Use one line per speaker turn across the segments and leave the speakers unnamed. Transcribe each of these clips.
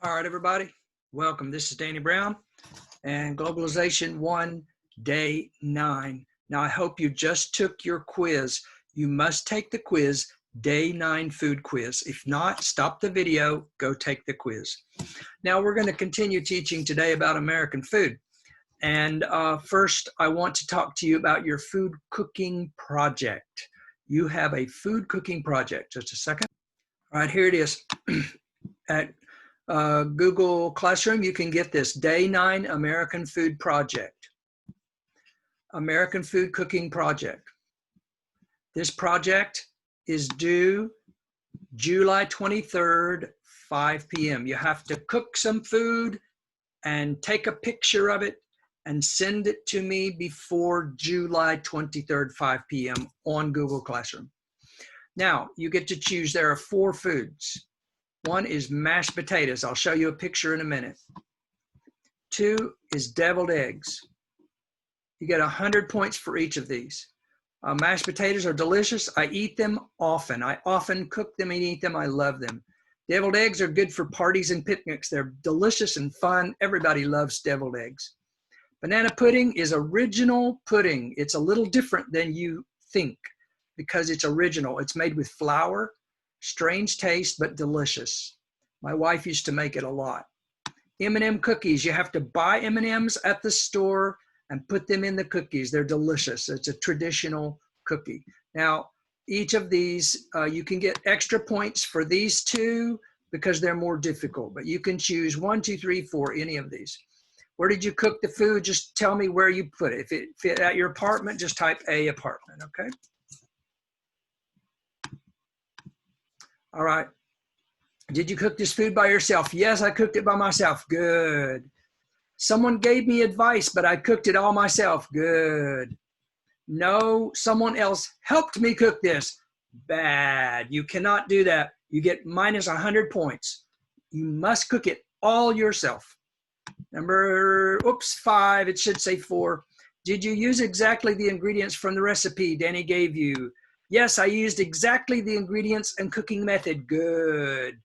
All right, everybody, welcome. This is Danny Brown and Globalization 1, Day 9. Now, I hope you just took your quiz. You must take the quiz, Day 9 food quiz. If not, stop the video, go take the quiz. Now, we're going to continue teaching today about American food. And first, I want to talk to you about your food cooking project. You have a food cooking project. Just a second. All right, here it is. At Google Classroom, you can get this Day 9 American Food Project. American Food Cooking Project. This project is due July 23rd, 5 p.m. You have to cook some food and take a picture of it and send it to me before July 23rd, 5 p.m. on Google Classroom. Now, you get to choose. There are 4 foods. One is mashed potatoes. I'll show you a picture in a minute. 2 is deviled eggs. You get 100 points for each of these. Mashed potatoes are delicious. I eat them often. I often cook them and eat them. I love them. Deviled eggs are good for parties and picnics. They're delicious and fun. Everybody loves deviled eggs. Banana pudding is original pudding. It's a little different than you think because it's original. It's made with flour. Strange taste, but delicious. My wife used to make it a lot. M&M cookies. You have to buy M&Ms at the store and put them in the cookies. They're delicious. It's a traditional cookie. Now, each of these, you can get extra points for these 2 because they're more difficult, but you can choose 1, 2, 3, 4, any of these. Where did you cook the food? Just tell me where you put it. If it fit at your apartment, just type A, apartment, okay? All right. Did you cook this food by yourself? Yes, I cooked it by myself. Good. Someone gave me advice, but I cooked it all myself. Good. No, someone else helped me cook this. Bad. You cannot do that. You get minus 100 points. You must cook it all yourself. Number, 5, it should say 4. Did you use exactly the ingredients from the recipe Danny gave you? Yes, I used exactly the ingredients and cooking method. Good.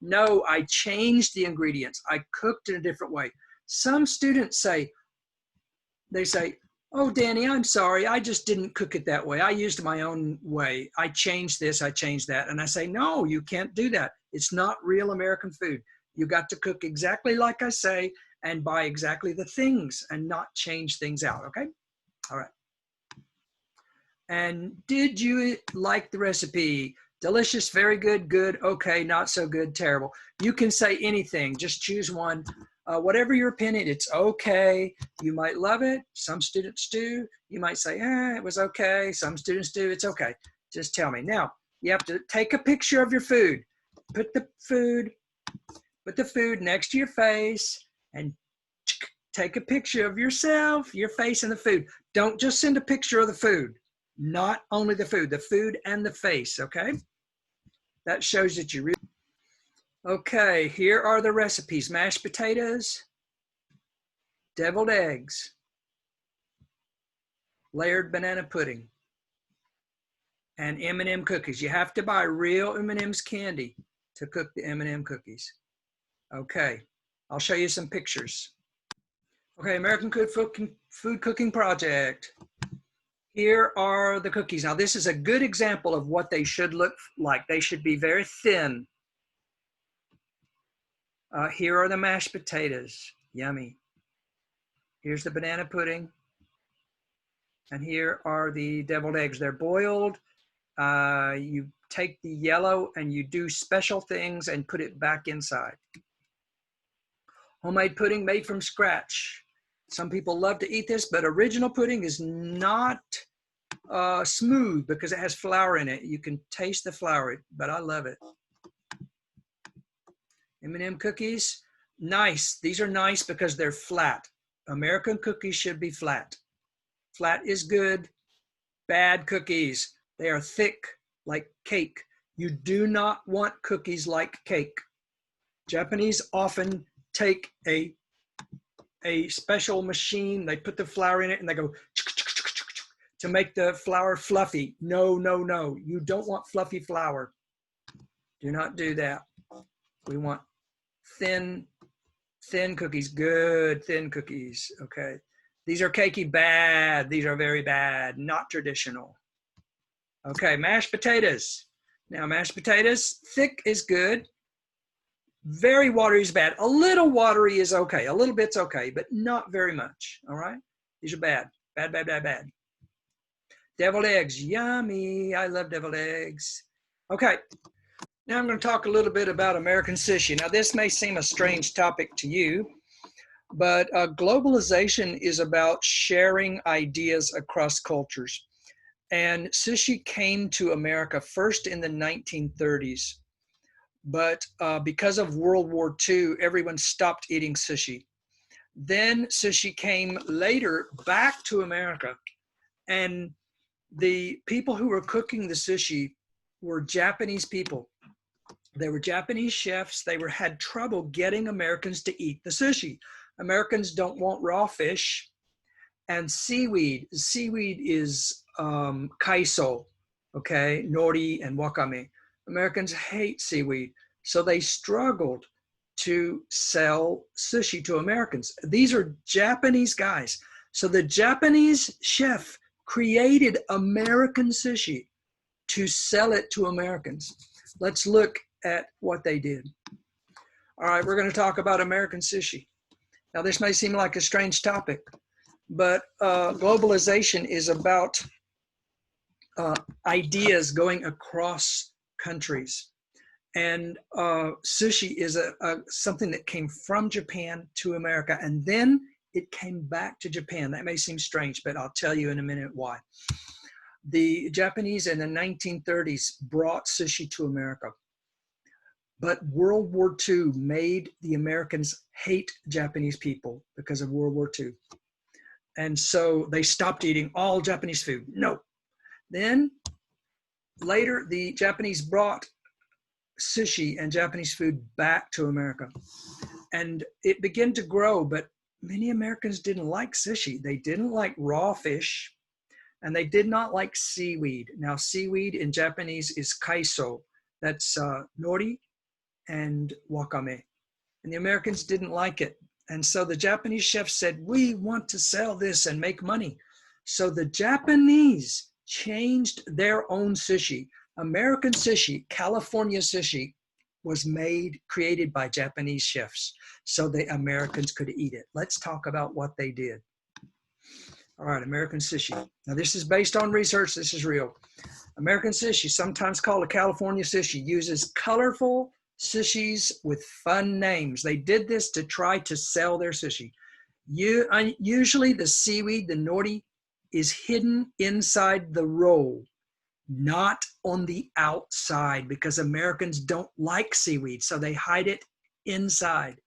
No, I changed the ingredients. I cooked in a different way. Some students say, oh, Danny, I'm sorry. I just didn't cook it that way. I used my own way. I changed this, I changed that. And I say, no, you can't do that. It's not real American food. You got to cook exactly like I say and buy exactly the things and not change things out, okay? All right. And did you like the recipe? Delicious, very good, good, okay, not so good, terrible. You can say anything, just choose one. Whatever your opinion, it's okay. You might love it, some students do. You might say, it was okay. Some students do, it's okay. Just tell me. Now, you have to take a picture of your food. Put the food next to your face and take a picture of yourself, your face, and the food. Don't just send a picture of the food. Not only the food and the face, okay? That shows that you really. Okay, here are the recipes. Mashed potatoes, deviled eggs, layered banana pudding, and M&M cookies. You have to buy real M&M's candy to cook the M&M cookies. Okay, I'll show you some pictures. Okay, American Food Cooking Project. Here are the cookies. Now, this is a good example of what they should look like. They should be very thin. Here are the mashed potatoes. Yummy. Here's the banana pudding. And here are the deviled eggs. They're boiled. You take the yellow and you do special things and put it back inside. Homemade pudding made from scratch. Some people love to eat this, but original pudding is not smooth because it has flour in it. You can taste the flour, but I love it. M&M cookies, nice. These are nice because they're flat. American cookies should be flat. Flat is good. Bad cookies, they are thick like cake. You do not want cookies like cake. Japanese often take a special machine, they put the flour in it and they go to make the flour fluffy. No, no, no. You don't want fluffy flour. Do not do that. We want thin cookies, good thin cookies, okay? These are cakey, bad. These are very bad, not traditional. Okay, mashed potatoes. Now, mashed potatoes, thick is good. Very watery is bad. A little watery is okay. A little bit's okay, but not very much, all right? These are bad, bad, bad, bad, bad. Deviled eggs, yummy. I love deviled eggs. Okay, now I'm going to talk a little bit about American sushi. Now, this may seem a strange topic to you, but globalization is about sharing ideas across cultures. And sushi came to America first in the 1930s. But because of World War II, everyone stopped eating sushi. Then sushi came later back to America. And the people who were cooking the sushi were Japanese people. They were Japanese chefs. They had trouble getting Americans to eat the sushi. Americans don't want raw fish and seaweed. Seaweed is kaiso, okay, nori and wakame. Americans hate seaweed, so they struggled to sell sushi to Americans. These are Japanese guys. So the Japanese chef created American sushi to sell it to Americans. Let's look at what they did. All right, we're going to talk about American sushi. Now, this may seem like a strange topic, but globalization is about ideas going across countries. And sushi is something that came from Japan to America, and then it came back to Japan. That may seem strange, but I'll tell you in a minute why. The Japanese in the 1930s brought sushi to America. But World War II made the Americans hate Japanese people because of World War II. And so they stopped eating all Japanese food. No. Then later, the Japanese brought sushi and Japanese food back to America. And it began to grow, but many Americans didn't like sushi. They didn't like raw fish, and they did not like seaweed. Now, seaweed in Japanese is kaiso. That's nori and wakame. And the Americans didn't like it. And so the Japanese chefs said, we want to sell this and make money. So the Japanese changed their own sushi. American sushi, California sushi, was created by Japanese chefs so the Americans could eat it. Let's talk about what they did. All right, American sushi. Now this is based on research, this is real. American sushi, sometimes called a California sushi, uses colorful sushis with fun names. They did this to try to sell their sushi. Usually the seaweed, the nori, is hidden inside the roll, not on the outside, because Americans don't like seaweed, so they hide it inside.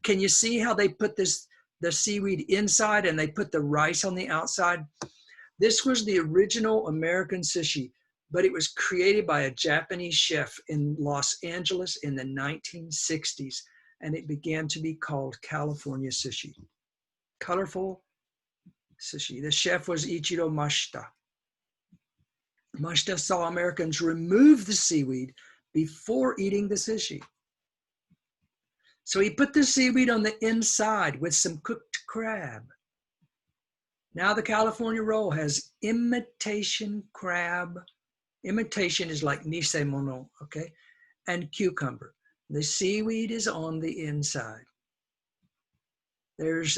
Can you see how they put the seaweed inside and they put the rice on the outside? This was the original American sushi, but it was created by a Japanese chef in Los Angeles in the 1960s, and it began to be called California sushi. Colorful sushi. The chef was Ichiro Mashita. Mashita saw Americans remove the seaweed before eating the sushi. So he put the seaweed on the inside with some cooked crab. Now the California roll has imitation crab. Imitation is like nisemono, okay? And cucumber. The seaweed is on the inside. There's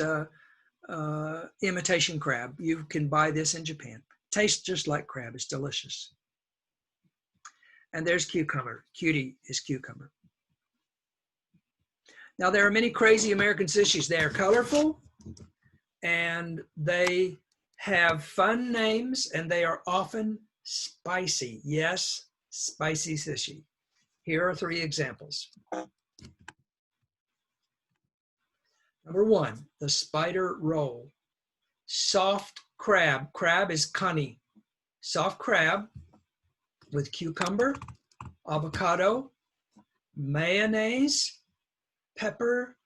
imitation crab. You can buy this in Japan. Tastes just like crab. It's delicious. And there's cucumber. Cutie is cucumber. Now, there are many crazy American sushis. They are colorful, and they have fun names, and they are often spicy. Yes, spicy sushi. Here are 3 examples. Number 1, the spider roll. Soft crab. Crab is kani. Soft crab with cucumber, avocado, mayonnaise, pepper,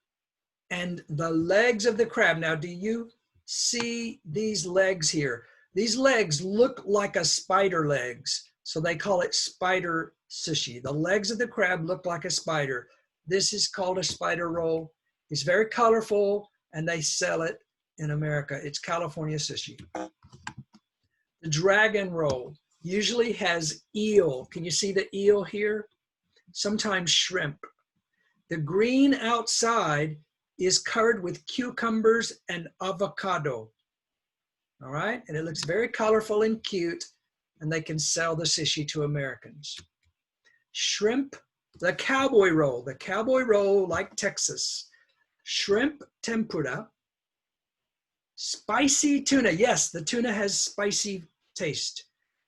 and the legs of the crab. Now, do you see these legs here? These legs look like a spider legs, so they call it spider sushi. The legs of the crab look like a spider. This is called a spider roll. It's very colorful, and they sell it in America. It's California sushi. The dragon roll usually has eel. Can you see the eel here? Sometimes shrimp. The green outside is covered with cucumbers and avocado. All right, and it looks very colorful and cute, and they can sell the sushi to Americans. Shrimp, the cowboy roll like Texas. Shrimp tempura, spicy tuna. Yes, the tuna has spicy taste.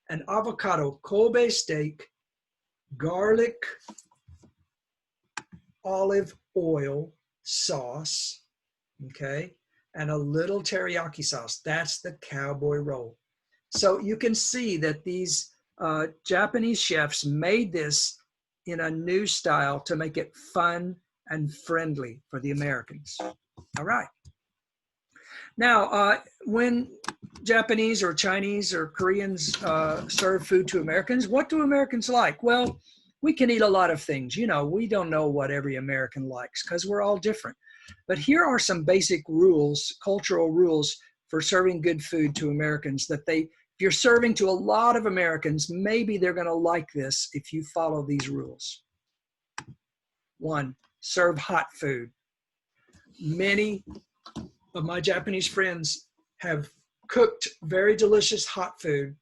An avocado, Kobe steak, garlic, olive oil sauce, okay, and a little teriyaki sauce. That's the cowboy roll. So you can see that these Japanese chefs made this in a new style to make it fun and friendly for the Americans. All right. Now, when Japanese or Chinese or Koreans serve food to Americans, what do Americans like? Well, we can eat a lot of things. You know, we don't know what every American likes because we're all different. But here are some basic rules, cultural rules for serving good food to Americans that if you're serving to a lot of Americans, maybe they're going to like this if you follow these rules. 1, serve hot food. Many of my Japanese friends have cooked very delicious hot food.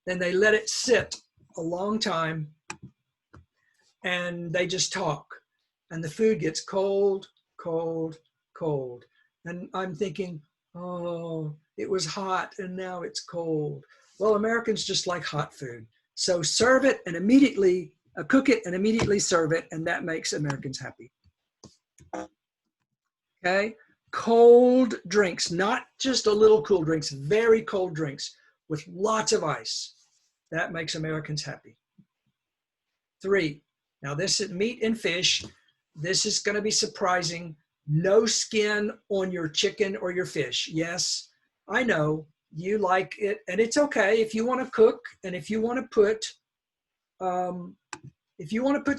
Then they let it sit a long time and they just talk. And the food gets cold, cold, cold. And I'm thinking, oh, it was hot and now it's cold. Well, Americans just like hot food. So serve it and immediately, cook it and immediately serve it, and that makes Americans happy. Okay, cold drinks, not just a little cool drinks, very cold drinks with lots of ice. That makes Americans happy. 3, now this is meat and fish. This is going to be surprising. No skin on your chicken or your fish. Yes, I know you like it, and it's okay if you want to cook and if you want to put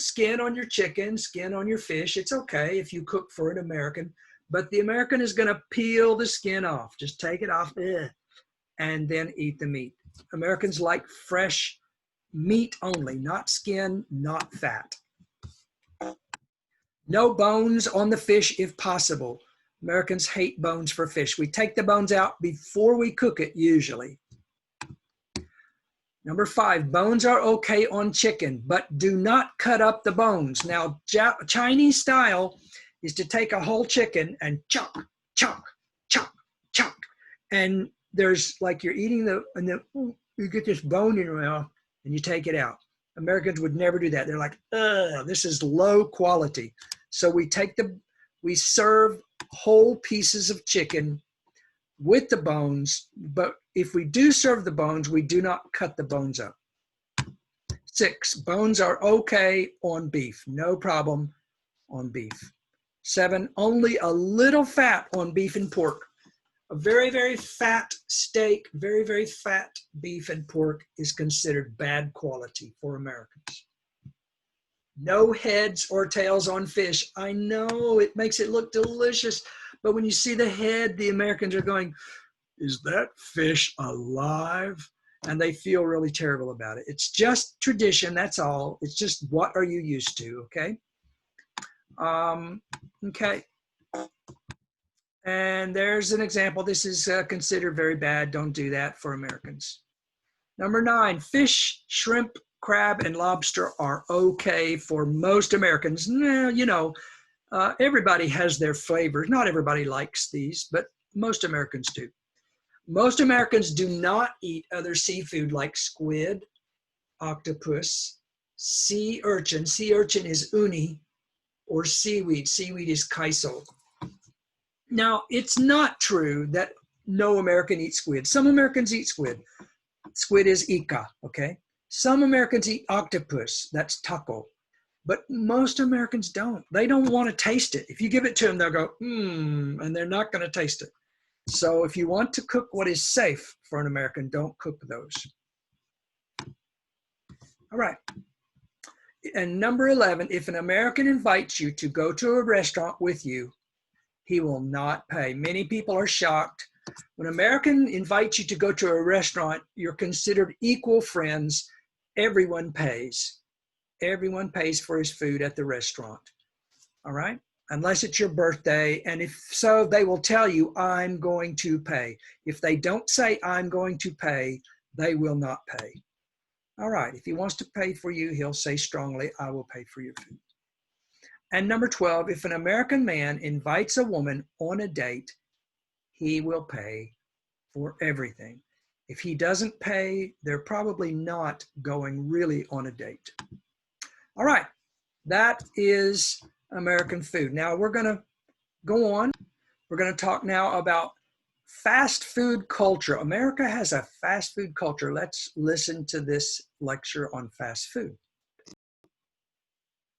skin on your chicken, skin on your fish, it's okay if you cook for an American. But the American is going to peel the skin off. Just take it off and then eat the meat. Americans like fresh meat only, not skin, not fat. No bones on the fish if possible. Americans hate bones for fish. We take the bones out before we cook it usually. Number 5, bones are okay on chicken, but do not cut up the bones. Now, Chinese style is to take a whole chicken and chunk, chunk, chunk, chunk. And there's like you're eating and then you get this bone in your mouth and you take it out. Americans would never do that. They're like, ugh, this is low quality. So we serve whole pieces of chicken with the bones, but if we do serve the bones, we do not cut the bones up. 6, bones are okay on beef. No problem on beef. 7, only a little fat on beef and pork. A very, very fat steak, very, very fat beef and pork is considered bad quality for Americans. No heads or tails on fish. I know it makes it look delicious, but when you see the head, the Americans are going, is that fish alive? And they feel really terrible about it. It's just tradition, that's all. It's just what are you used to, okay? Okay. And there's an example. This is considered very bad. Don't do that for Americans. Number 9, fish, shrimp, crab, and lobster are okay for most Americans. Well, you know, everybody has their flavors. Not everybody likes these, but most Americans do. Most Americans do not eat other seafood like squid, octopus, sea urchin. Sea urchin is uni, or seaweed. Seaweed is kaiso. Now, it's not true that no American eats squid. Some Americans eat squid. Squid is ika, okay? Some Americans eat octopus. That's taco. But most Americans don't. They don't want to taste it. If you give it to them, they'll go, and they're not going to taste it. So if you want to cook what is safe for an American, don't cook those. All right. And number 11, if an American invites you to go to a restaurant with you, he will not pay. Many people are shocked. When an American invites you to go to a restaurant, you're considered equal friends. Everyone pays. Everyone pays for his food at the restaurant. All right? Unless it's your birthday. And if so, they will tell you, I'm going to pay. If they don't say, I'm going to pay, they will not pay. All right. If he wants to pay for you, he'll say strongly, I will pay for your food. And number 12, if an American man invites a woman on a date, he will pay for everything. If he doesn't pay, they're probably not going really on a date. All right. That is American food. Now we're going to go on. We're going to talk now about fast food culture. America has a fast food culture. Let's listen to this lecture on fast food.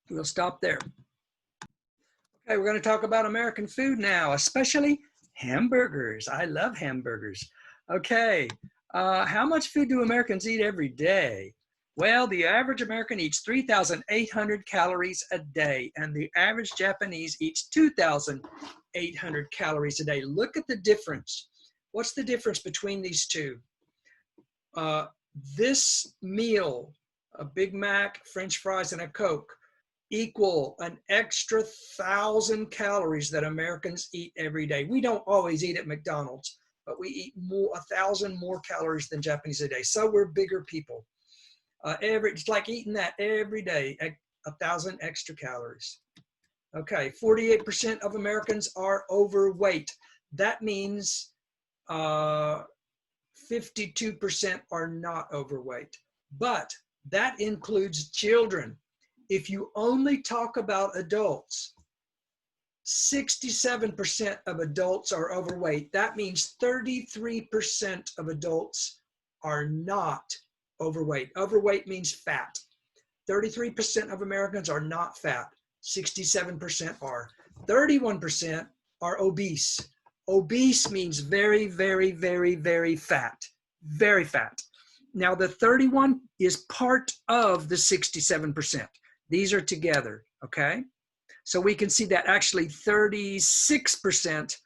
We'll stop there. Okay, we're going to talk about American food now, especially hamburgers. I love hamburgers. Okay, how much food do Americans eat every day? Well, the average American eats 3,800 calories a day, and the average Japanese eats 2,800 calories a day. Look at the difference. What's the difference between these two? This meal, a Big Mac, French fries, and a Coke, equal an extra 1,000 calories that Americans eat every day. We don't always eat at McDonald's, but we eat 1,000 more calories than Japanese a day. So we're bigger people. It's like eating that every day, 1,000 extra calories. Okay, 48% of Americans are overweight. That means 52% are not overweight, but that includes children. If you only talk about adults, 67% of adults are overweight. That means 33% of adults are not overweight. Overweight means fat. 33% of Americans are not fat. 67% are. 31% are obese. Obese means very, very, very, very fat. Very fat. Now the 31 is part of the 67%. These are together, okay? So we can see that actually 36%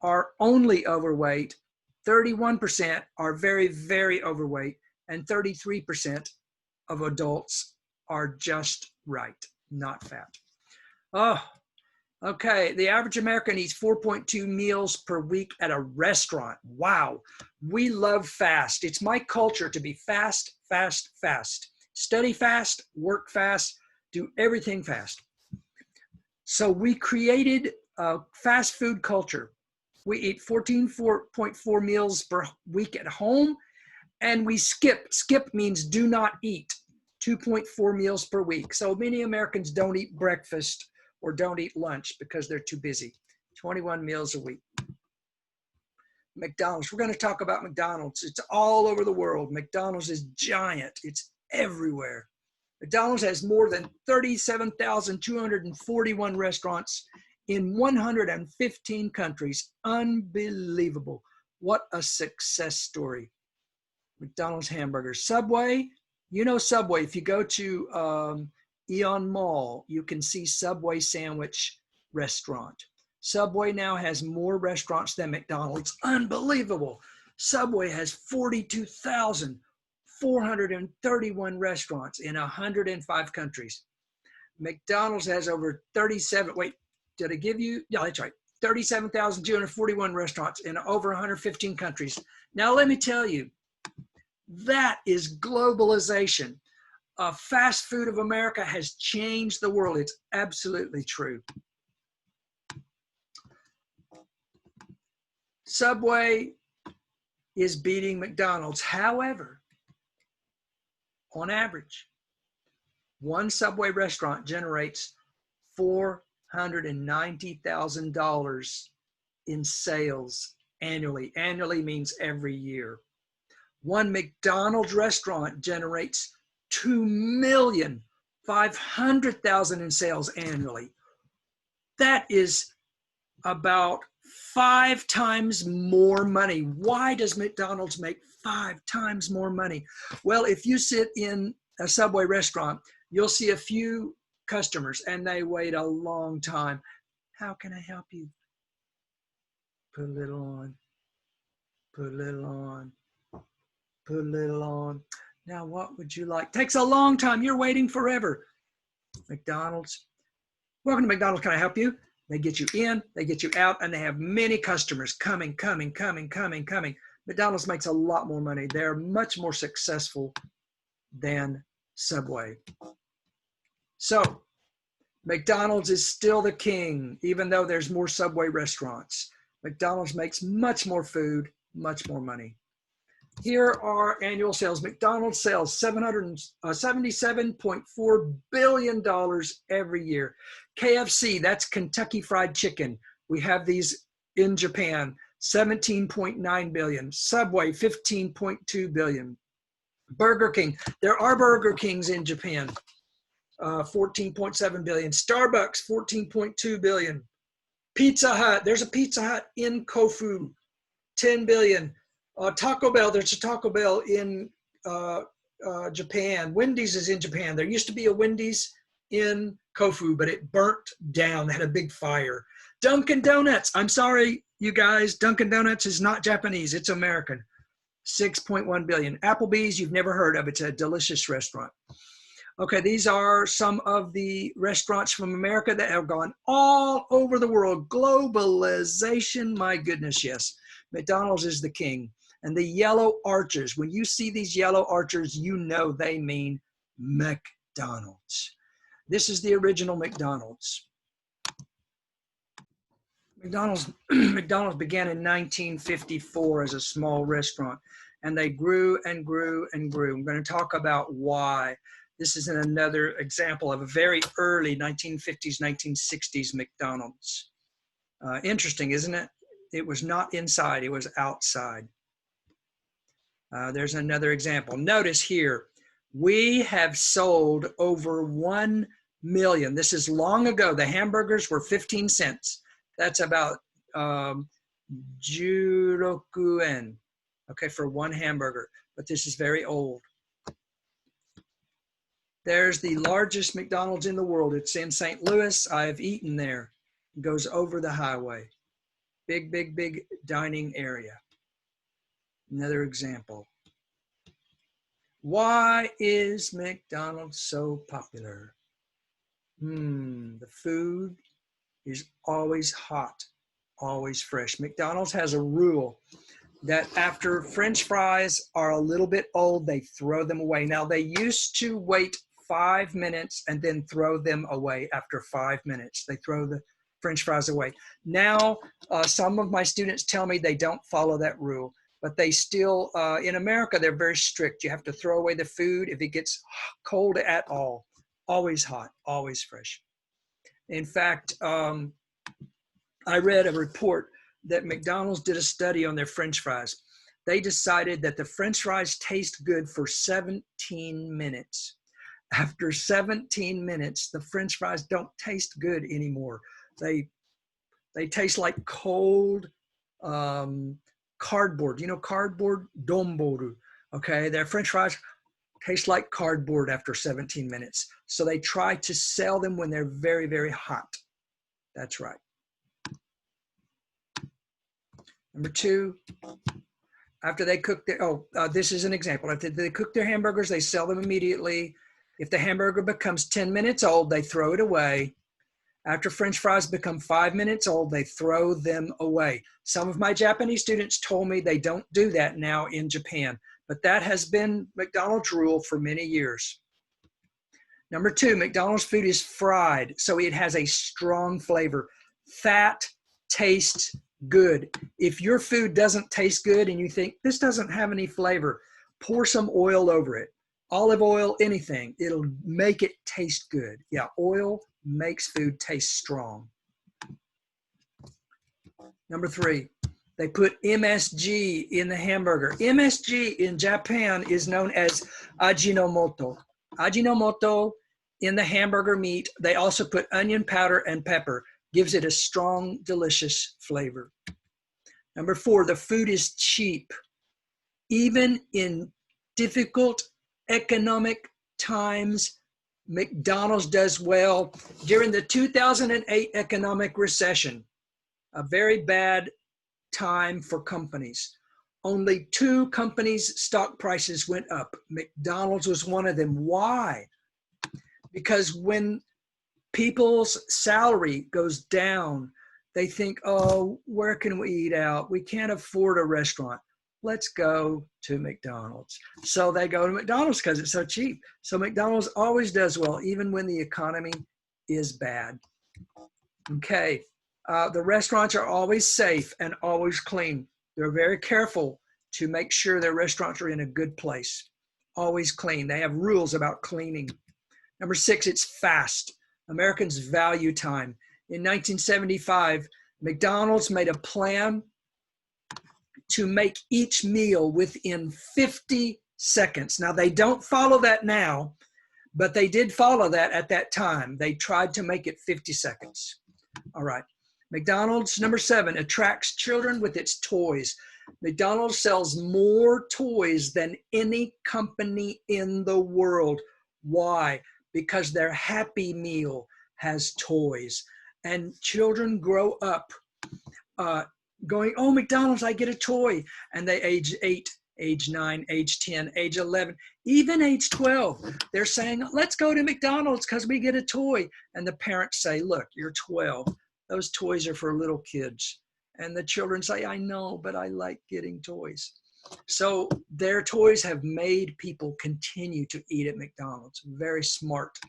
are only overweight, 31% are very, very overweight, and 33% of adults are just right, not fat. Oh, okay. The average American eats 4.2 meals per week at a restaurant. Wow. We love fast. It's my culture to be fast, fast, fast. Study fast, work fast, do everything fast. So we created a fast food culture. We eat 14.4 meals per week at home, and we skip. Skip means do not eat, 2.4 meals per week. So many Americans don't eat breakfast or don't eat lunch because they're too busy. 21 meals a week. McDonald's. We're going to talk about McDonald's. It's all over the world. McDonald's is giant. It's everywhere. McDonald's has more than 37,241 restaurants in 115 countries. Unbelievable. What a success story. McDonald's hamburgers. Subway, you know Subway. If you go to Eon Mall, you can see Subway sandwich restaurant. Subway now has more restaurants than McDonald's. Unbelievable. Subway has 42,431 restaurants in 105 countries. McDonald's has over 37, wait, did I give you? Yeah, that's right. 37,241 restaurants in over 115 countries. Now, let me tell you, that is globalization. Fast food of America has changed the world. It's absolutely true. Subway is beating McDonald's. However, on average, one Subway restaurant generates $490,000 in sales annually. Annually means every year. One McDonald's restaurant generates $2,500,000 in sales annually. That is about 5 times more money. Why does McDonald's make 5 times more money? Well, if you sit in a Subway restaurant, You'll see a few customers and they wait a long time. How can I help you? Put a little on, put a little on, put a little on. Now, what would you like? Takes a long time. You're waiting forever. McDonald's. Welcome to McDonald's. Can I help you? They get you in, they get you out, and they have many customers coming. McDonald's makes a lot more money. They're much more successful than Subway. So McDonald's is still the king, even though there's more Subway restaurants. McDonald's makes much more food, much more money. Here are annual sales. McDonald's sells $77.4 billion every year. KFC, that's Kentucky Fried Chicken. We have these in Japan, $17.9 billion. Subway, $15.2 billion. Burger King, there are Burger Kings in Japan, $14.7 billion. Starbucks, $14.2 billion. Pizza Hut, there's a Pizza Hut in Kofu, $10 billion. Taco Bell, there's a Taco Bell in Japan. Wendy's is in Japan. There used to be a Wendy's in Kofu, but it burnt down. They had a big fire. Dunkin' Donuts, I'm sorry, you guys, Dunkin' Donuts is not Japanese, it's American. $6.1 billion. Applebee's, you've never heard of. It's a delicious restaurant. Okay, these are some of the restaurants from America that have gone all over the world. Globalization, my goodness, yes. McDonald's is the king. And the yellow arches, when you see these yellow arches, you know they mean McDonald's. This is the original McDonald's. McDonald's began in 1954 as a small restaurant, and they grew and grew and grew. I'm going to talk about why. This is another example of a very early 1950s, 1960s McDonald's. Interesting, isn't it? It was not inside, it was outside. There's another example. Notice here, we have sold over 1 million. This is long ago. The hamburgers were 15 cents. That's about Juroku-en, okay, for one hamburger. But this is very old. There's the largest McDonald's in the world. It's in St. Louis. I've eaten there. It goes over the highway. Big, big, big dining area. Another example. Why is McDonald's so popular? The food is always hot, always fresh. McDonald's has a rule that after French fries are a little bit old, they throw them away. Now, they used to wait 5 minutes and then throw them away after 5 minutes. They throw the French fries away. Now, some of my students tell me they don't follow that rule, but they still, in America, they're very strict. You have to throw away the food if it gets cold at all. Always hot, always fresh. In fact, I read a report that McDonald's did a study on their French fries. They decided that the French fries taste good for 17 minutes. After 17 minutes, the French fries don't taste good anymore. They taste like cold cardboard. You know, cardboard, donboru. Okay, their French fries taste like cardboard after 17 minutes. So they try to sell them when they're very, very hot. That's right. Number two, after they cook their, this is an example. After they cook their hamburgers, they sell them immediately. If the hamburger becomes 10 minutes old, they throw it away. After French fries become 5 minutes old, they throw them away. Some of my Japanese students told me they don't do that now in Japan, but that has been McDonald's rule for many years. Number two, McDonald's food is fried, so it has a strong flavor. Fat tastes good. If your food doesn't taste good and you think this doesn't have any flavor, pour some oil over it. Olive oil, anything. It'll make it taste good. Yeah, oil makes food taste strong. Number three, they put MSG in the hamburger. MSG in Japan is known as Ajinomoto. Ajinomoto in the hamburger meat. They also put onion powder and pepper. Gives it a strong, delicious flavor. Number four, the food is cheap. Even in difficult economic times, McDonald's does well. During the 2008 economic recession, a very bad time for companies, only 2 companies' stock prices went up. McDonald's was one of them. Why? Because when people's salary goes down, they think, oh, where can we eat out? We can't afford a restaurant. Let's go to McDonald's. So they go to McDonald's because it's so cheap. So McDonald's always does well, even when the economy is bad. Okay, the restaurants are always safe and always clean. They're very careful to make sure their restaurants are in a good place. Always clean. They have rules about cleaning. Number 6, it's fast. Americans value time. In 1975, McDonald's made a plan to make each meal within 50 seconds. Now, they don't follow that now, but they did follow that at that time. They tried to make it 50 seconds. All right. McDonald's, number 7, attracts children with its toys. McDonald's sells more toys than any company in the world. Why? Because their Happy Meal has toys. And children grow up going, oh, McDonald's, I get a toy. And they age 8, age 9, age 10, age 11, even age 12. They're saying, let's go to McDonald's because we get a toy. And the parents say, look, you're 12. Those toys are for little kids. And the children say, I know, but I like getting toys. So their toys have made people continue to eat at McDonald's. Very smart,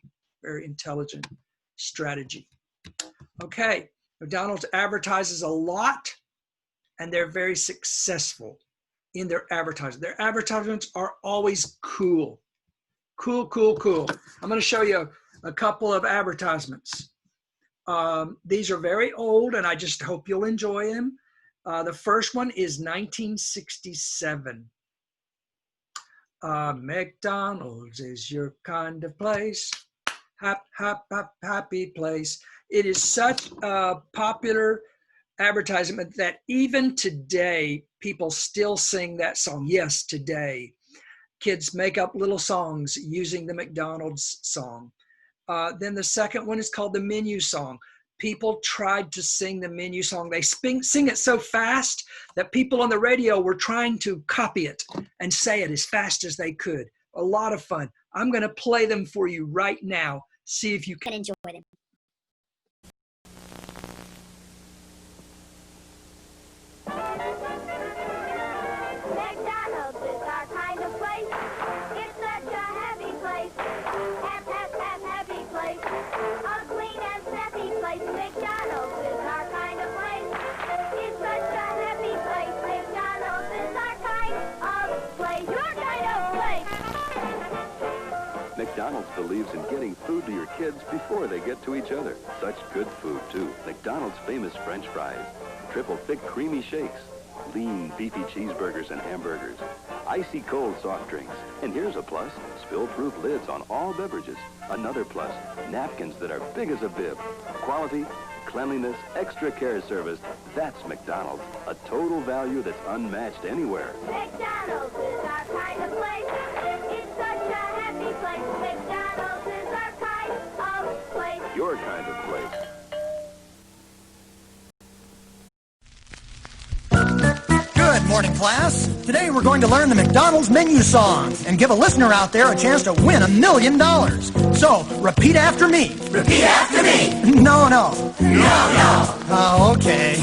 very intelligent strategy. Okay, McDonald's advertises a lot, and they're very successful in their advertising. Their advertisements are always cool. Cool, cool, cool. I'm going to show you a couple of advertisements. These are very old, and I just hope you'll enjoy them. The first one is 1967. McDonald's is your kind of place. Happy place. It is such a popular advertisement that even today, people still sing that song. Yes, today. Kids make up little songs using the McDonald's song. Then the second one is called the menu song. People tried to sing the menu song. They sing it so fast that people on the radio were trying to copy it and say it as fast as they could. A lot of fun. I'm going to play them for you right now. See if you can enjoy them.
McDonald's is our kind of place. It's such a happy place. Happy place. A clean and snappy place. McDonald's is our kind of place. It's such a happy place. McDonald's is our kind of place. Your kind of place.
McDonald's believes in getting food to your kids before they get to each other. Such good food, too. McDonald's famous French fries, triple thick creamy shakes, lean beefy cheeseburgers and hamburgers, icy cold soft drinks. And here's a plus, spill-proof lids on all beverages. Another plus, napkins that are big as a bib. Quality, cleanliness, extra care service. That's McDonald's. A total value that's unmatched anywhere.
McDonald's is our kind of place. It's such a happy place. McDonald's is our kind of place.
Your kind of place.
Good morning, class. Today we're going to learn the McDonald's menu song and give a listener out there a chance to win $1 million. So, repeat after me.
Repeat after me.
No.
No.
Oh, okay.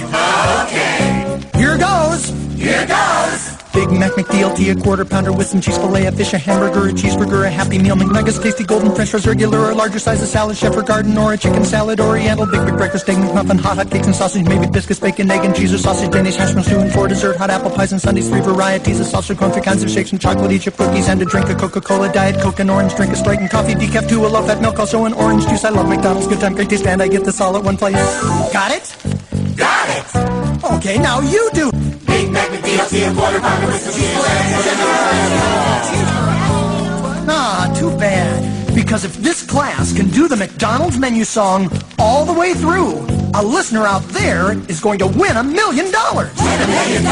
Okay.
Here goes.
Here goes.
Big Mac, McDLT, a quarter pounder with some cheese fillet, a fish, a hamburger, a cheeseburger, a Happy Meal, McNuggets, tasty golden French fries, regular or larger size, a salad, chef or garden, or a chicken salad, oriental, big breakfast, egg McMuffin, hot cakes and sausage, maybe biscuits, bacon, egg and cheese, or sausage, Denny's, hash browns, 2 and 4, dessert, hot apple pies and sundaes, 3 varieties of sausage, corn, 3 kinds of shakes, and chocolate chip cookies, and a drink, a Coca-Cola, Diet Coke, an orange drink, a Sprite, and coffee, decaf, 2, a low-fat milk, also an orange juice. I love McDonald's, good time, great taste, and I get this all at one place. Got it?
Got it.
Okay, now you do.
Big Mac, McDLT, a quarter pounder with some cheese.
Ah, too bad. Because if this class can do the McDonald's menu song all the way through, a listener out there is going to win $1 million.
Win $1 million?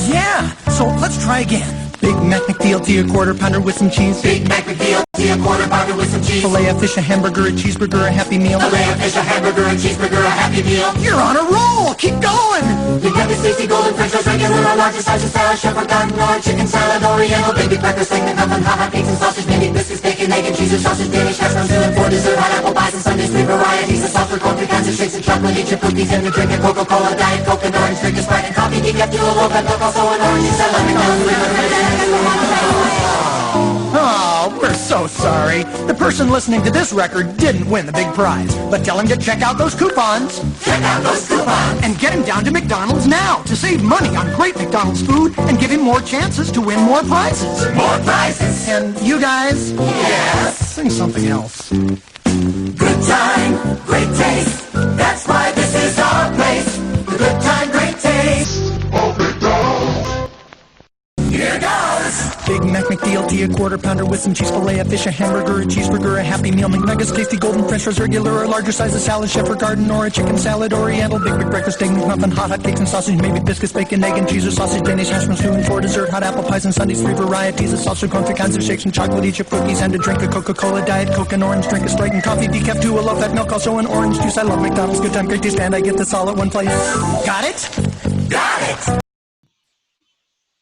Yeah, so let's try again. Big Mac McDLT, a quarter pounder with some cheese.
Big Mac McDLT, a quarter pounder with some cheese.
Filet of fish, a hamburger, a cheeseburger, a Happy Meal.
Filet of fish, a hamburger, a cheeseburger, a Happy Meal.
You're on a roll! Keep going!
Big Mac is tasty, golden french fries, regular or larger sizes, salad, shepherd, garden, or chicken salad, oriental, baby crackers, steak, McMuffin, hot cakes and sausage, maybe biscuits, bacon, egg and cheese, or sausage, Danish, hash browns, and for dessert, hot apple pies and sundaes, three varieties of soft or cold, three kinds of shakes and chocolate, each of cookies, and a drink of Coca-Cola, Diet Coke, and orange, drink a Sprite and coffee, decaf, a low fat milk, also an orange juice, I love McDonald's.
Oh, we're so sorry. The person listening to this record didn't win the big prize. But tell him to check out those coupons.
Check out those coupons.
And get him down to McDonald's now to save money on great McDonald's food and give him more chances to win more prizes.
More prizes.
And you guys?
Yes.
Sing something else.
Good time, great taste. That's why this is our place. The good time, great taste. Of McDonald's. Here goes.
Big Mac McDLT, a quarter pounder with some cheese, filet of fish, a hamburger, a cheeseburger, a Happy Meal, McNuggets, tasty golden french fries, regular or larger sizes, salad, shepherd, garden, or a chicken salad, oriental, big breakfast, steak, McMuffin, hot cakes and sausage, maybe biscuits, bacon, egg and cheese, or sausage, Danish, hash browns, and for dessert, hot apple pies and sundaes, three varieties of sausage, corn, three kinds of shakes and chocolate, each of cookies, and a drink of Coca-Cola, Diet Coke, and orange, drink a Sprite and coffee, decaf, a low fat milk, also an orange juice. I love McDonald's, good time, great taste, and I get this all at one place. Got it?
Got it.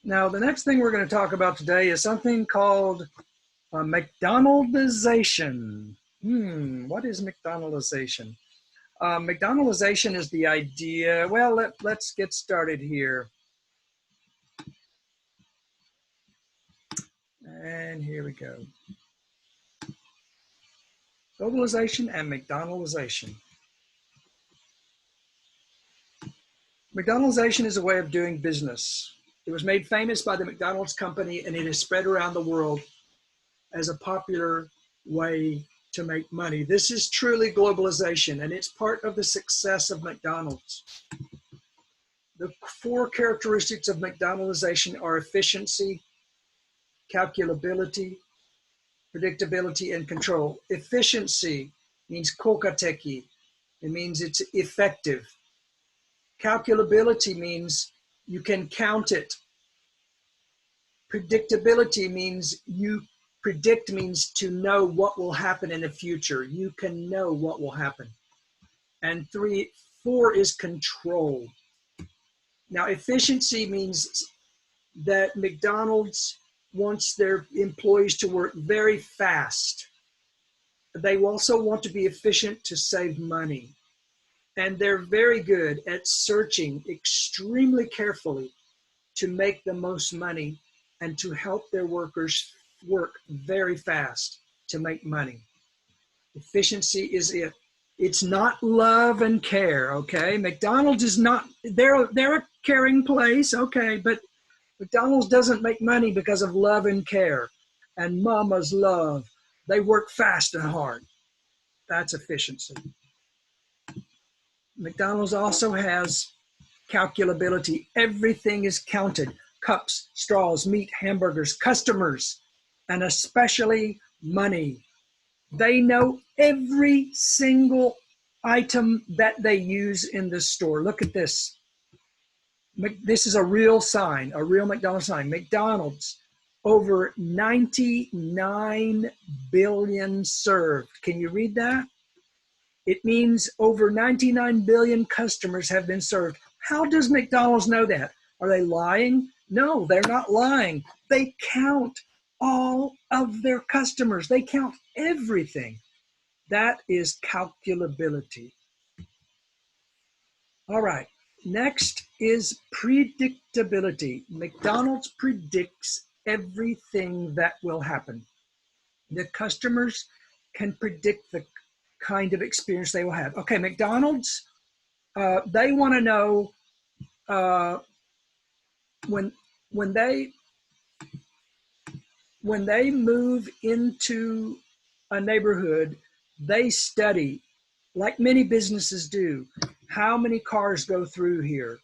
Now, the next thing we're going to talk about today is something called McDonaldization. What is McDonaldization? McDonaldization is the idea. Well, let's get started here. And here we go. Globalization and McDonaldization. McDonaldization is a way of doing business. It was made famous by the McDonald's company, and it has spread around the world as a popular way to make money. This is truly globalization, and it's part of the success of McDonald's. The four characteristics of McDonaldization are efficiency, calculability, predictability, and control. Efficiency means kokateki. It means it's effective. Calculability means you can count it. Predictability means predict means to know what will happen in the future. You can know what will happen. And four is control. Now, efficiency means that McDonald's wants their employees to work very fast. They also want to be efficient to save money. And they're very good at searching extremely carefully to make the most money and to help their workers work very fast to make money. Efficiency is it. It's not love and care, okay? McDonald's is not, they're a caring place, okay, but McDonald's doesn't make money because of love and care and mama's love. They work fast and hard. That's efficiency. McDonald's also has calculability. Everything is counted. Cups, straws, meat, hamburgers, customers, and especially money. They know every single item that they use in the store. Look at this. This is a real sign, a real McDonald's sign. McDonald's, over 99 billion served. Can you read that? It means over 99 billion customers have been served. How does McDonald's know that? Are they lying? No, they're not lying. They count all of their customers. They count everything. That is calculability. All right, next is predictability. McDonald's predicts everything that will happen. The customers can predict the kind of experience they will have. Okay, McDonald's, they want to know when they move into a neighborhood, they study, like many businesses do, how many cars go through here,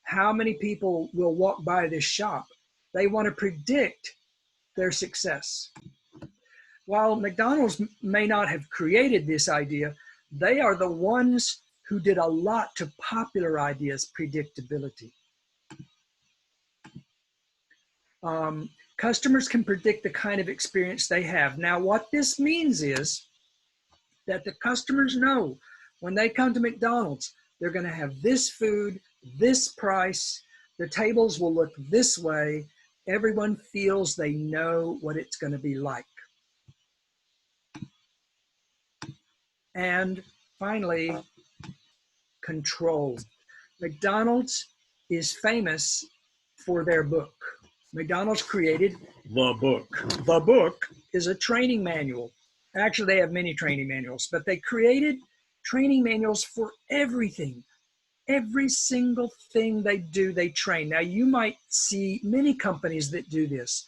how many people will walk by this shop. They want to predict their success. While McDonald's may not have created this idea, they are the ones who did a lot to popularize predictability. Customers can predict the kind of experience they have. Now, what this means is that the customers know when they come to McDonald's, they're going to have this food, this price, the tables will look this way. Everyone feels they know what it's going to be like. And finally, control. McDonald's is famous for their book. McDonald's created the book. The book is a training manual. Actually, they have many training manuals, but they created training manuals for everything. Every single thing they do, they train. Now, you might see many companies that do this.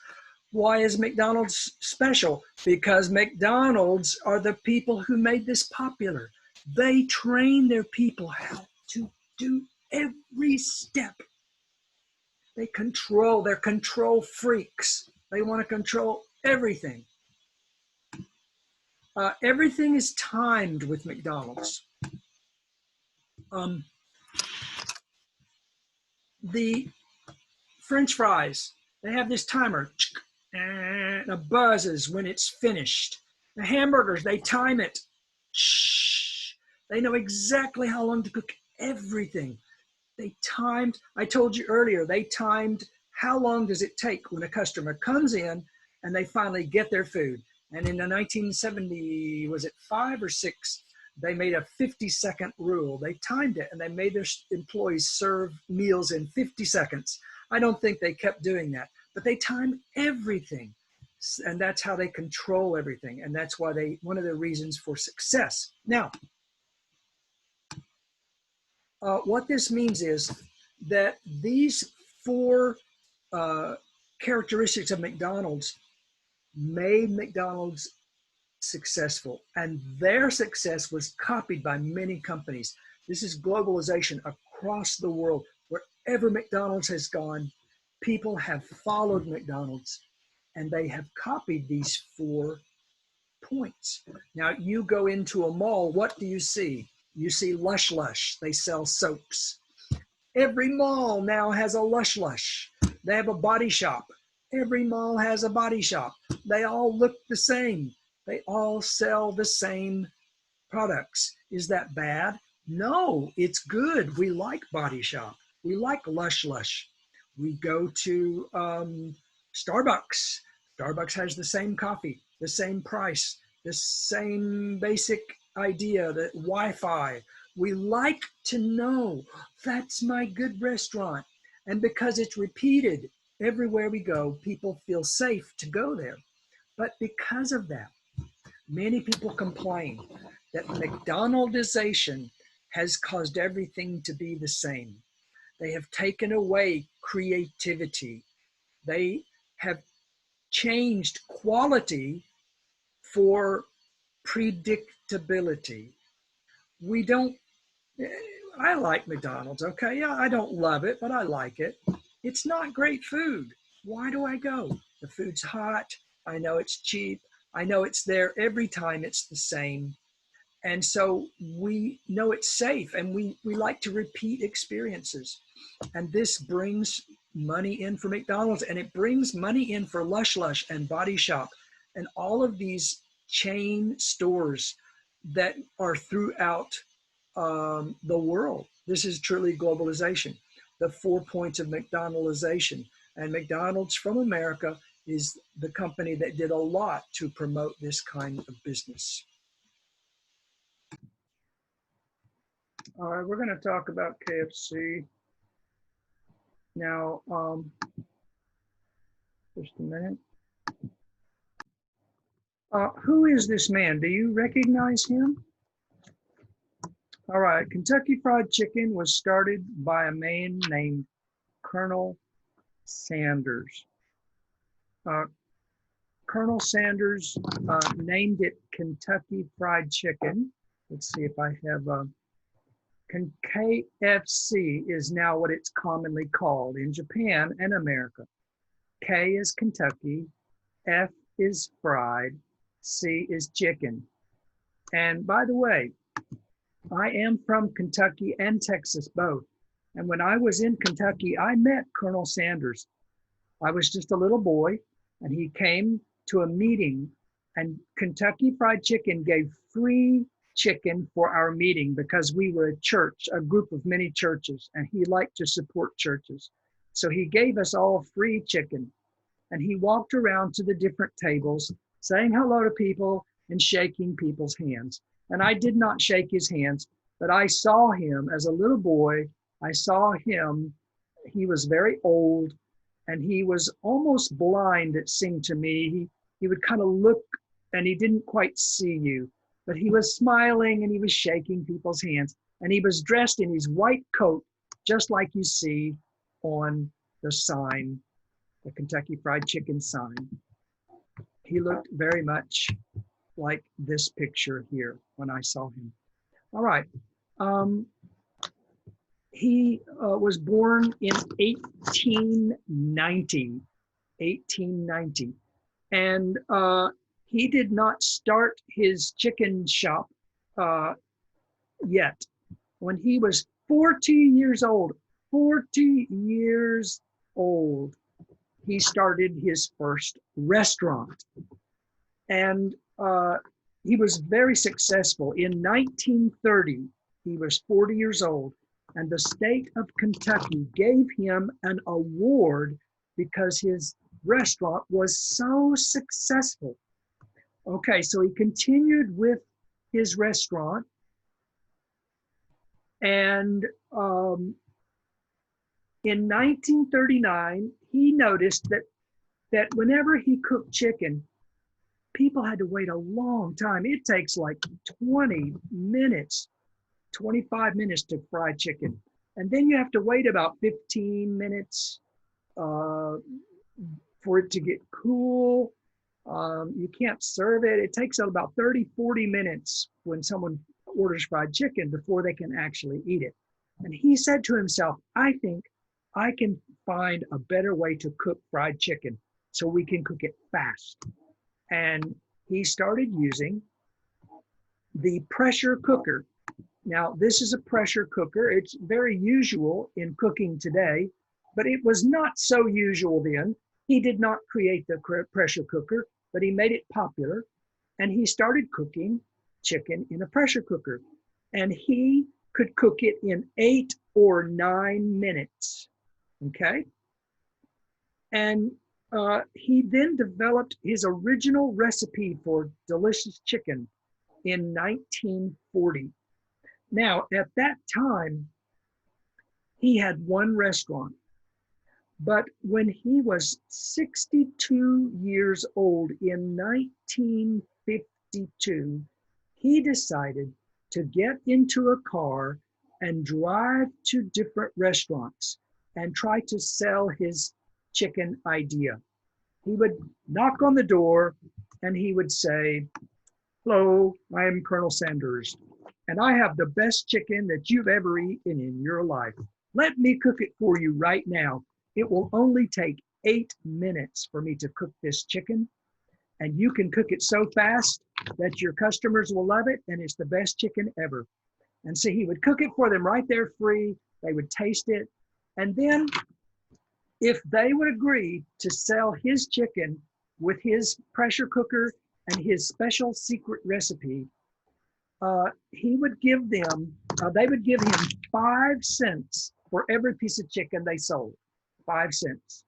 Why is McDonald's special? Because McDonald's are the people who made this popular. They train their people how to do every step. They're control freaks. They want to control everything. Everything is timed with McDonald's. The French fries, they have this timer, and it buzzes when it's finished. The hamburgers, they time it. They know exactly how long to cook everything. I told you earlier, they timed how long does it take when a customer comes in and they finally get their food. And in the 1970, was it 5 or 6, they made a 50-second rule. They timed it and they made their employees serve meals in 50 seconds. I don't think they kept doing that, but they timed everything. And that's how they control everything. And that's why one of the reasons for success. Now, what this means is that these 4 characteristics of McDonald's made McDonald's successful, and their success was copied by many companies. This is globalization across the world. Wherever McDonald's has gone, people have followed McDonald's and they have copied these 4 points. Now, you go into a mall, what do you see? You see Lush Lush. They sell soaps. Every mall now has a Lush Lush. They have a body shop. Every mall has a body shop. They all look the same. They all sell the same products. Is that bad? No, it's good. We like Body Shop. We like Lush Lush. We go to Starbucks. Starbucks has the same coffee, the same price, the same basic idea, the Wi-Fi. We like to know that's my good restaurant. And because it's repeated everywhere we go, people feel safe to go there. But because of that, many people complain that McDonaldization has caused everything to be the same. They have taken away creativity. They have changed quality for predictability. I like McDonald's, okay? Yeah, I don't love it, but I like it. It's not great food. Why do I go? The food's hot. I know it's cheap. I know it's there every time it's the same. And so we know it's safe, and we like to repeat experiences. And this brings money in for McDonald's, and it brings money in for Lush Lush and Body Shop and all of these chain stores that are throughout the world. This is truly globalization, the 4 points of McDonaldization. And McDonald's from America is the company that did a lot to promote this kind of business. All right, we're going to talk about KFC. Now, just a minute. Who is this man? Do you recognize him? All right, Kentucky Fried Chicken was started by a man named Colonel Sanders. Colonel Sanders named it Kentucky Fried Chicken. Let's see if I have KFC is now what it's commonly called in Japan and America. K is Kentucky, F is fried, C is chicken. And by the way, I am from Kentucky and Texas both. And when I was in Kentucky, I met Colonel Sanders. I was just a little boy. and he came to a meeting, and Kentucky Fried Chicken gave free chicken for our meeting because we were a church, a group of many churches, and he liked to support churches. So he gave us all free chicken, and he walked around to the different tables saying hello to people and shaking people's hands. And I did not shake his hands, but I saw him as a little boy. I saw him. He was very old and he was almost blind, it seemed to me. He would kind of look and he didn't quite see you, but he was smiling and he was shaking people's hands. And he was dressed in his white coat, just like you see on the sign, the Kentucky Fried Chicken sign. He looked very much like this picture here when I saw him. All right. He was born in 1890, and he did not start his chicken shop yet. When he was 40 years old, he started his first restaurant. And he was very successful. In 1930, he was 40 years old, and the state of Kentucky gave him an award because his restaurant was so successful. Okay, so he continued with his restaurant, and in 1939, he noticed that whenever he cooked chicken, people had to wait a long time. It takes like 20 minutes, 25 minutes to fry chicken. And then you have to wait about 15 minutes for it to get cool. You can't serve it. It takes about 30, 40 minutes when someone orders fried chicken before they can actually eat it. And he said to himself, I think I can find a better way to cook fried chicken so we can cook it fast. And he started using the pressure cooker. Now, this is a pressure cooker. It's very usual in cooking today, but it was not so usual then. He did not create the pressure cooker, but he made it popular, and he started cooking chicken in a pressure cooker. And he could cook it in 8 or 9 minutes, okay? And he then developed his original recipe for delicious chicken in 1940. Now, at that time, he had one restaurant, but when he was 62 years old in 1952, he decided to get into a car and drive to different restaurants and try to sell his chicken idea. He would knock on the door and he would say, hello, I am Colonel Sanders, and I have the best chicken that you've ever eaten in your life. Let me cook it for you right now. It will only take 8 minutes for me to cook this chicken, and you can cook it so fast that your customers will love it, and it's the best chicken ever. And so he would cook it for them right there free. They would taste it, and then if they would agree to sell his chicken with his pressure cooker and his special secret recipe, he would give them, they would give him 5 cents for every piece of chicken they sold, 5 cents.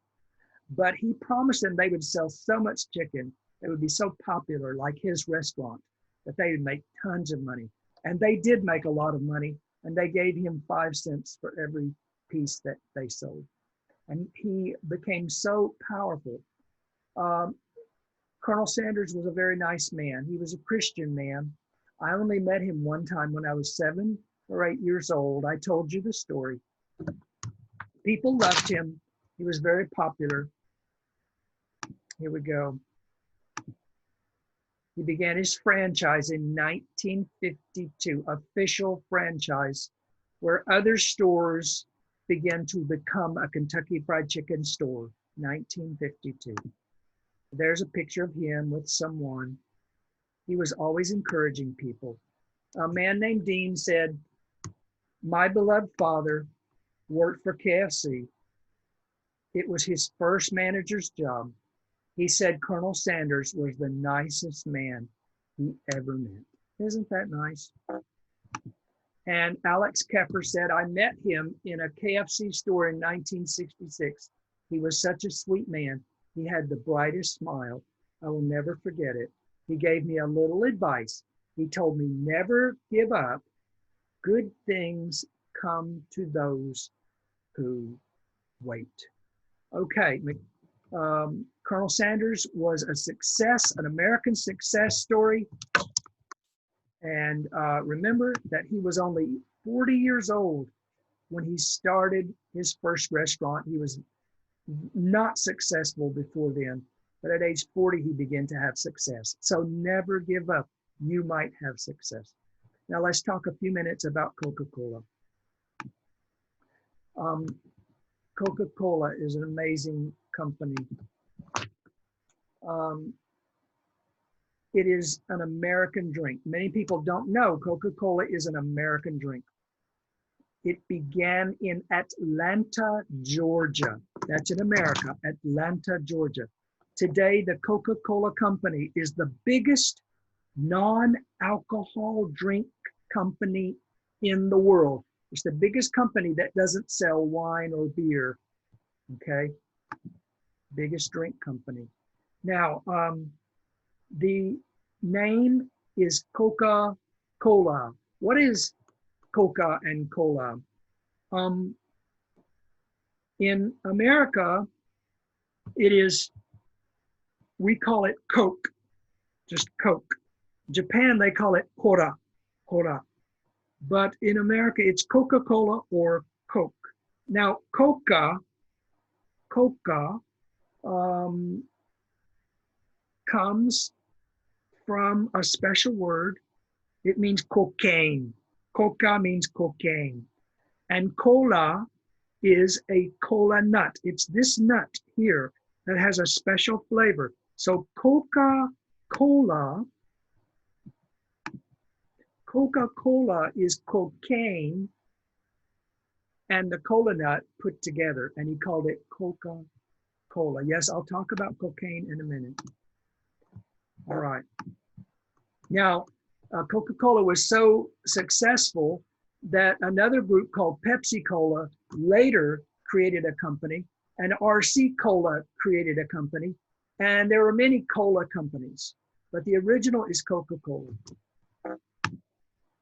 But he promised them they would sell so much chicken, it would be so popular, like his restaurant, that they would make tons of money. And they did make a lot of money, and they gave him 5 cents for every piece that they sold. And he became so powerful. Colonel Sanders was a very nice man. He was a Christian man. I only met him one time when I was 7 or 8 years old. I told you the story. People loved him. He was very popular. Here we go. He began his franchise in 1952, official franchise, where other stores began to become a Kentucky Fried Chicken store, 1952. There's a picture of him with someone. He was always encouraging people. A man named Dean said, my beloved father worked for KFC. It was his first manager's job. He said Colonel Sanders was the nicest man he ever met. Isn't that nice? And Alex Keffer said, I met him in a KFC store in 1966. He was such a sweet man. He had the brightest smile. I will never forget it. He gave me a little advice. He told me, never give up. Good things come to those who wait. Okay, Colonel Sanders was a success, an American success story. And remember that he was only 40 years old when he started his first restaurant. He was not successful before then, but at age 40, he began to have success. So never give up. You might have success. Now let's talk a few minutes about Coca-Cola. Coca-Cola is an amazing company. It is an American drink. Many people don't know Coca-Cola is an American drink. It began in Atlanta, Georgia. That's in America, Atlanta, Georgia. Today, the Coca-Cola Company is the biggest non-alcohol drink company in the world. It's the biggest company that doesn't sell wine or beer, okay? Biggest drink company. Now, the name is Coca-Cola. What is Coca and Cola? In America, it is, we call it Coke, just Coke. Japan, they call it Cola, Cola. But in America, it's Coca-Cola or Coke. Now, Coca comes from a special word. It means cocaine. Coca means cocaine. And cola is a cola nut. It's this nut here that has a special flavor. So Coca-Cola is cocaine and the cola nut put together, and he called it Coca-Cola. Yes, I'll talk about cocaine in a minute. All right. Now, Coca-Cola was so successful that another group called Pepsi-Cola later created a company, and RC Cola created a company, and there were many cola companies, but the original is Coca-Cola.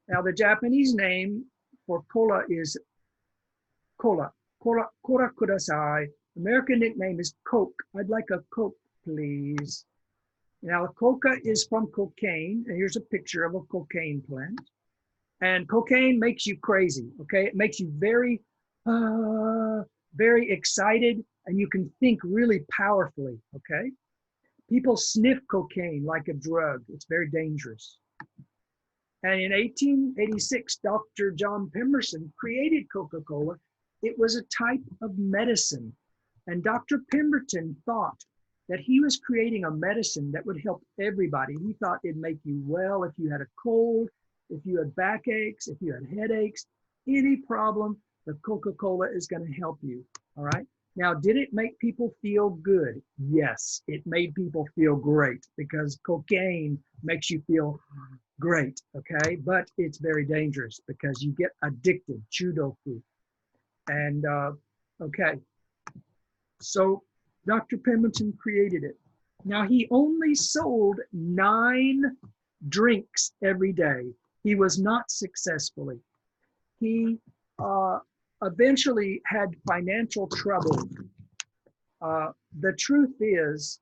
Now, the Japanese name for cola is Cola. Cola kudasai. American nickname is Coke. I'd like a Coke, please. Now, coca is from cocaine, and here's a picture of a cocaine plant. And cocaine makes you crazy, okay? It makes you very, very excited, and you can think really powerfully, okay? People sniff cocaine like a drug. It's very dangerous. And in 1886, Dr. John Pemberton created Coca-Cola. It was a type of medicine. And Dr. Pemberton thought that he was creating a medicine that would help everybody. He thought it'd make you well if you had a cold, if you had backaches, if you had headaches, any problem, the Coca-Cola is going to help you, all right? Now, did it make people feel good? Yes, it made people feel great because cocaine makes you feel great, okay? But it's very dangerous because you get addicted, chudoku. And, okay, so Dr. Pemberton created it. Now, he only sold 9 drinks every day. He was not successfully. He eventually had financial trouble. The truth is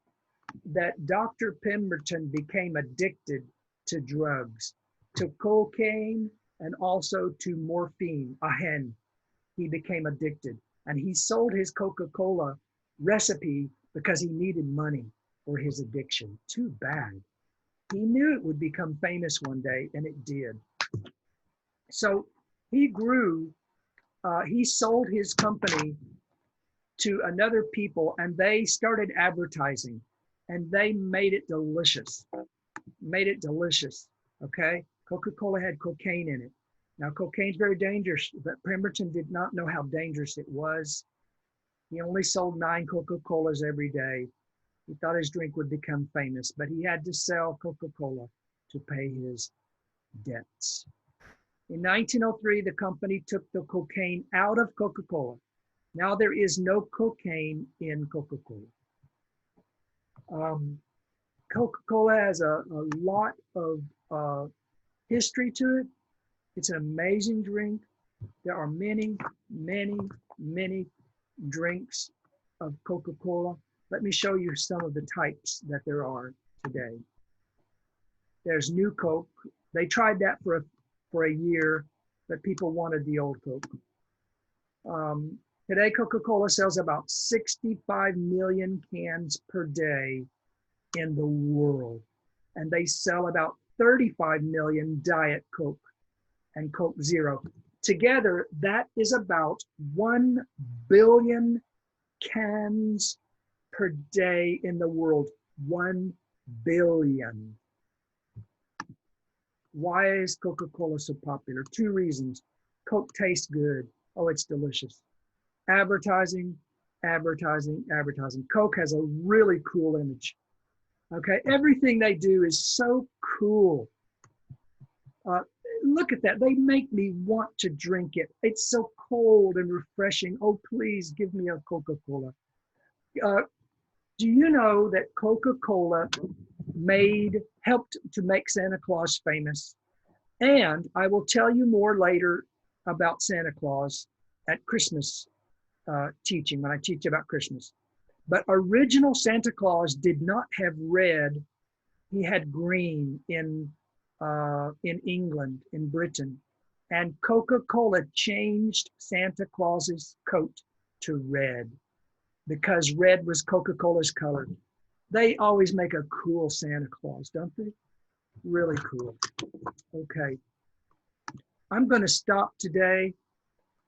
that Dr. Pemberton became addicted to drugs, to cocaine, and also to morphine, a hen. He became addicted, and he sold his Coca-Cola recipe because he needed money for his addiction. Too bad. He knew it would become famous one day, and it did. So he grew, he sold his company to another people, and they started advertising, and they made it delicious, okay? Coca-Cola had cocaine in it. Now, cocaine's very dangerous, but Pemberton did not know how dangerous it was. He only sold 9 Coca-Colas every day. He thought his drink would become famous, but he had to sell Coca-Cola to pay his debts. In 1903, the company took the cocaine out of Coca-Cola. Now there is no cocaine in Coca-Cola. Coca-Cola has a lot of history to it. It's an amazing drink. There are many, many, many drinks of Coca-Cola. Let me show you some of the types that there are today. There's New Coke. They tried that for a year, but people wanted the old Coke. Today, Coca-Cola sells about 65 million cans per day in the world, and they sell about 35 million Diet Coke and Coke Zero. Together, that is about 1 billion cans per day in the world. 1 billion. Why is Coca-Cola so popular? 2 reasons. Coke tastes good. Oh, it's delicious. Advertising, advertising, advertising. Coke has a really cool image. Okay, everything they do is so cool. Look at that. They make me want to drink it. It's so cold and refreshing. Oh, please give me a Coca-Cola. Do you know that Coca-Cola helped to make Santa Claus famous? And I will tell you more later about Santa Claus at Christmas teaching, when I teach about Christmas. But original Santa Claus did not have red. He had green in England, in Britain. And Coca-Cola changed Santa Claus's coat to red because red was Coca-Cola's color. They always make a cool Santa Claus, don't they? Really cool. Okay. I'm going to stop today.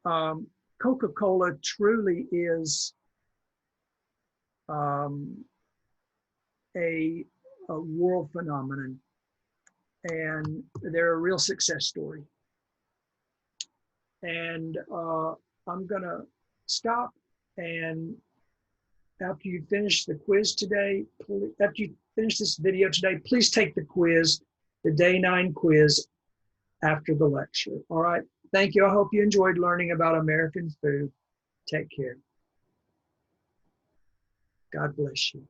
Coca-Cola truly is a world phenomenon, and they're a real success story. And I'm going to stop, and after you finish the quiz today, after you finish this video today, please take the quiz, the day 9 quiz, after the lecture. All right. Thank you. I hope you enjoyed learning about American food. Take care. God bless you.